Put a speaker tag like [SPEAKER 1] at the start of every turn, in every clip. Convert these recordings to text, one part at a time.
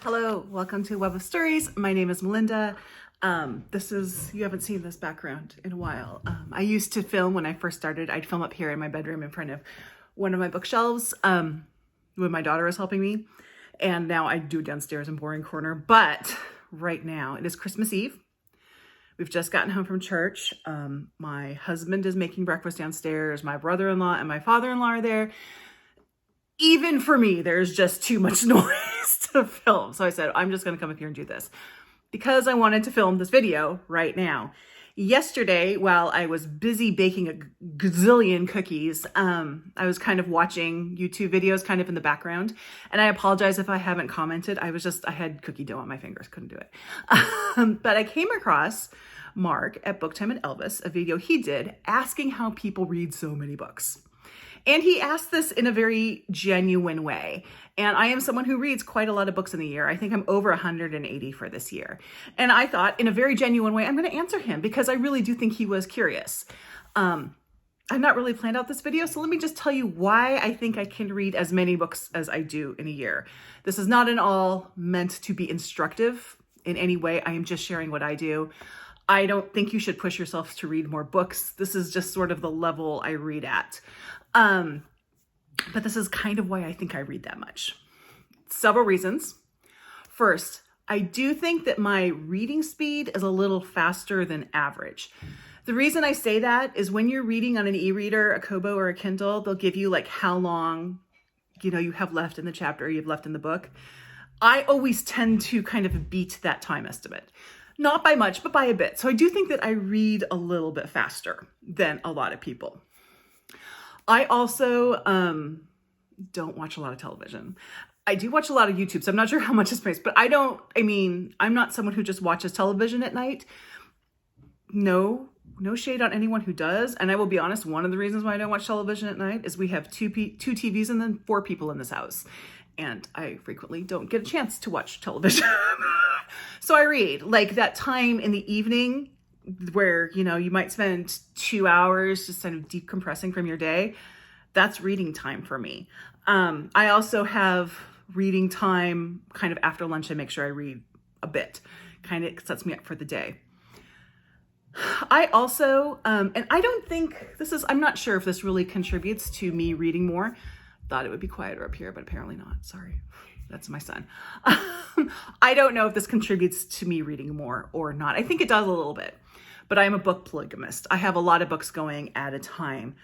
[SPEAKER 1] Hello, welcome to Web of Stories. My name is Melinda. You haven't seen this background in a while. I used to film when I first started. I'd film up here in my bedroom in front of one of my bookshelves when my daughter was helping me. And now I do downstairs in Boring Corner. But right now it is Christmas Eve. We've just gotten home from church. My husband is making breakfast downstairs. My brother-in-law and my father-in-law are there. Even for me, there's just too much noise to film. So I said, I'm just going to come up here and do this because I wanted to film this video right now. Yesterday, while I was busy baking a gazillion cookies, I was kind of watching YouTube videos kind of in the background. And I apologize if I haven't commented. I had cookie dough on my fingers, couldn't do it. But I came across Mark at Booktime and Elvis, a video he did asking how people read so many books. And he asked this in a very genuine way. And I am someone who reads quite a lot of books in a year. I think I'm over 180 for this year. And I thought in a very genuine way, I'm going to answer him because I really do think he was curious. I've not really planned out this video. So let me just tell you why I think I can read as many books as I do in a year. This is not at all meant to be instructive in any way. I am just sharing what I do. I don't think you should push yourself to read more books. This is just sort of the level I read at. But this is kind of why I think I read that much. Several reasons. First, I do think that my reading speed is a little faster than average. The reason I say that is when you're reading on an e-reader, a Kobo or a Kindle, they'll give you like how long, you have left in the chapter, you've left in the book. I always tend to kind of beat that time estimate. Not by much, but by a bit. So I do think that I read a little bit faster than a lot of people. I also don't watch a lot of television. I do watch a lot of YouTube, so I'm not sure how much is spaced, but I'm not someone who just watches television at night. No shade on anyone who does. And I will be honest, one of the reasons why I don't watch television at night is we have two TVs and then 4 people in this house. And I frequently don't get a chance to watch television. So I read like that time in the evening where, you might spend 2 hours just kind of decompressing from your day. That's reading time for me. I also have reading time kind of after lunch. I make sure I read a bit, kind of sets me up for the day. I also, and I don't think I'm not sure if this really contributes to me reading more. Thought it would be quieter up here, but apparently not. Sorry. That's my son. I don't know if this contributes to me reading more or not. I think it does a little bit, but I am a book polygamist. I have a lot of books going at a time.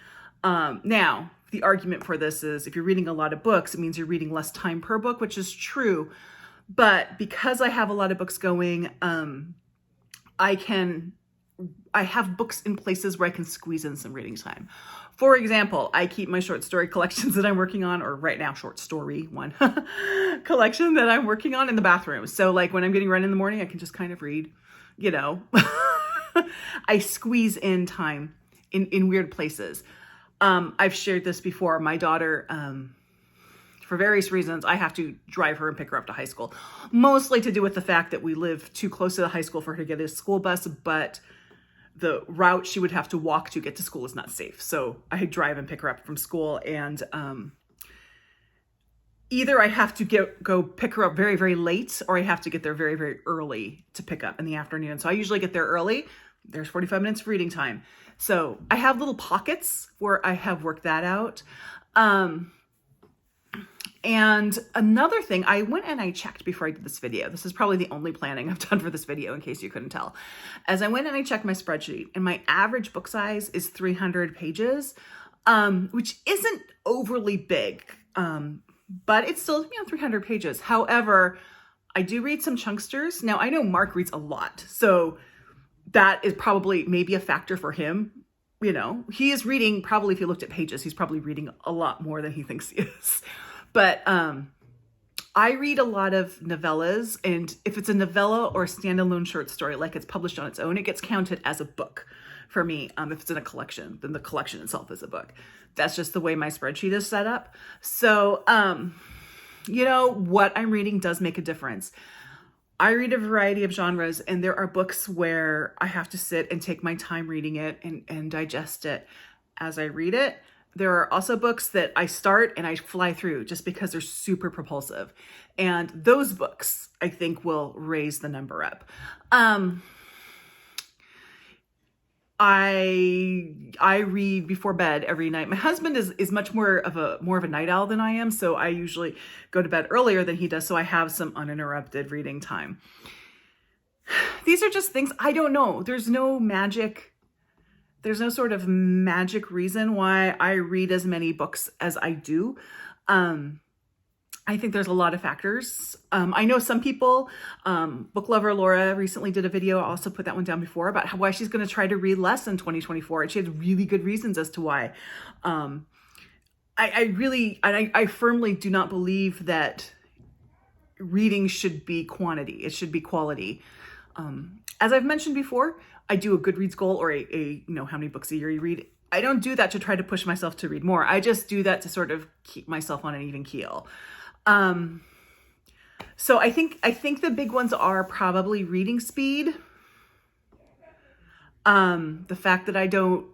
[SPEAKER 1] Now, the argument for this is if you're reading a lot of books, it means you're reading less time per book, which is true. But because I have a lot of books going, I have books in places where I can squeeze in some reading time. For example, I keep my short story collections that I'm working on, or right now, short story one collection that I'm working on in the bathroom. So like when I'm getting ready in the morning, I can just kind of read, I squeeze in time in weird places. I've shared this before. My daughter, for various reasons, I have to drive her and pick her up to high school, mostly to do with the fact that we live too close to the high school for her to get a school bus, but the route she would have to walk to get to school is not safe. So I drive and pick her up from school, and either I have to go pick her up very, very late, or I have to get there very, very early to pick up in the afternoon. So I usually get there early. There's 45 minutes of reading time. So I have little pockets where I have worked that out. And another thing, I went and I checked before I did this video. This is probably the only planning I've done for this video, in case you couldn't tell. As I went and I checked my spreadsheet, and my average book size is 300 pages, which isn't overly big, but it's still 300 pages. However, I do read some chunksters. Now, I know Mark reads a lot, so that is probably maybe a factor for him. He is reading, probably if you looked at pages, he's probably reading a lot more than he thinks he is. But I read a lot of novellas, and if it's a novella or a standalone short story, like it's published on its own, it gets counted as a book for me. If it's in a collection, then the collection itself is a book. That's just the way my spreadsheet is set up. So, what I'm reading does make a difference. I read a variety of genres, and there are books where I have to sit and take my time reading it and digest it as I read it. There are also books that I start and I fly through just because they're super propulsive. And those books, I think, will raise the number up. I read before bed every night. My husband is much more of a night owl than I am, so I usually go to bed earlier than he does, so I have some uninterrupted reading time. These are just things, I don't know. There's no sort of magic reason why I read as many books as I do. I think there's a lot of factors. I know some people, book lover Laura recently did a video, I also put that one down before, about why she's going to try to read less in 2024. And she had really good reasons as to why. I firmly do not believe that reading should be quantity. It should be quality. As I've mentioned before, I do a Goodreads goal, or a how many books a year you read. I don't do that to try to push myself to read more. I just do that to sort of keep myself on an even keel. So I think the big ones are probably reading speed. The fact that I don't,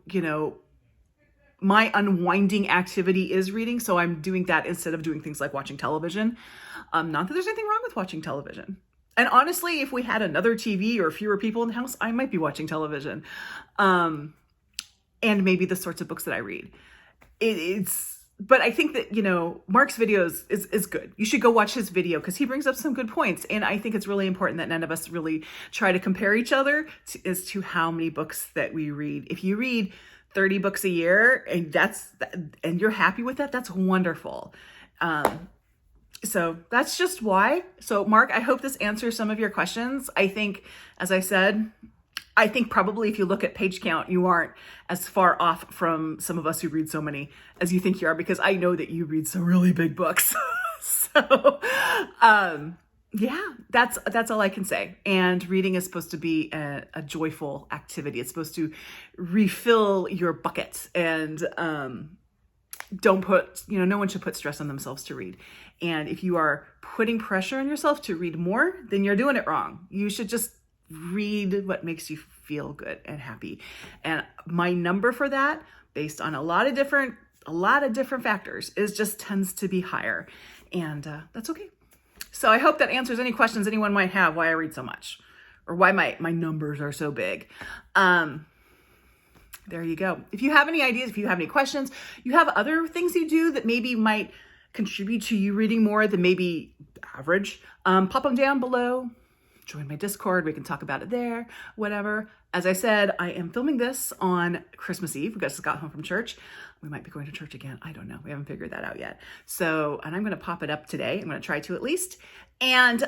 [SPEAKER 1] my unwinding activity is reading. So I'm doing that instead of doing things like watching television. Not that there's anything wrong with watching television. And honestly, if we had another TV or fewer people in the house, I might be watching television. And maybe the sorts of books that I read. But I think that, Mark's videos is good. You should go watch his video because he brings up some good points. And I think it's really important that none of us really try to compare each other as to how many books that we read. If you read 30 books a year and you're happy with that, that's wonderful. So that's just why. So Mark, I hope this answers some of your questions. I think, as I said, probably if you look at page count, you aren't as far off from some of us who read so many as you think you are, because I know that you read some really big books. So, yeah, that's all I can say. And reading is supposed to be a joyful activity. It's supposed to refill your bucket, and don't put, no one should put stress on themselves to read. And if you are putting pressure on yourself to read more, then you're doing it wrong. You should just read what makes you feel good and happy. And my number for that, based on a lot of different factors, tends to be higher. And that's okay. So I hope that answers any questions anyone might have why I read so much, or why my numbers are so big. There you go. If you have any ideas, if you have any questions, you have other things you do that maybe might contribute to you reading more than maybe average, pop them down below. Join my Discord. We can talk about it there, whatever. As I said, I am filming this on Christmas Eve. We just got home from church. We might be going to church again. I don't know. We haven't figured that out yet. So, and I'm going to pop it up today. I'm going to try to at least. And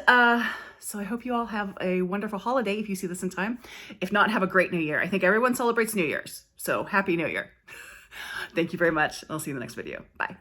[SPEAKER 1] so I hope you all have a wonderful holiday if you see this in time. If not, have a great New Year. I think everyone celebrates New Year's. So happy New Year. Thank you very much. I'll see you in the next video. Bye.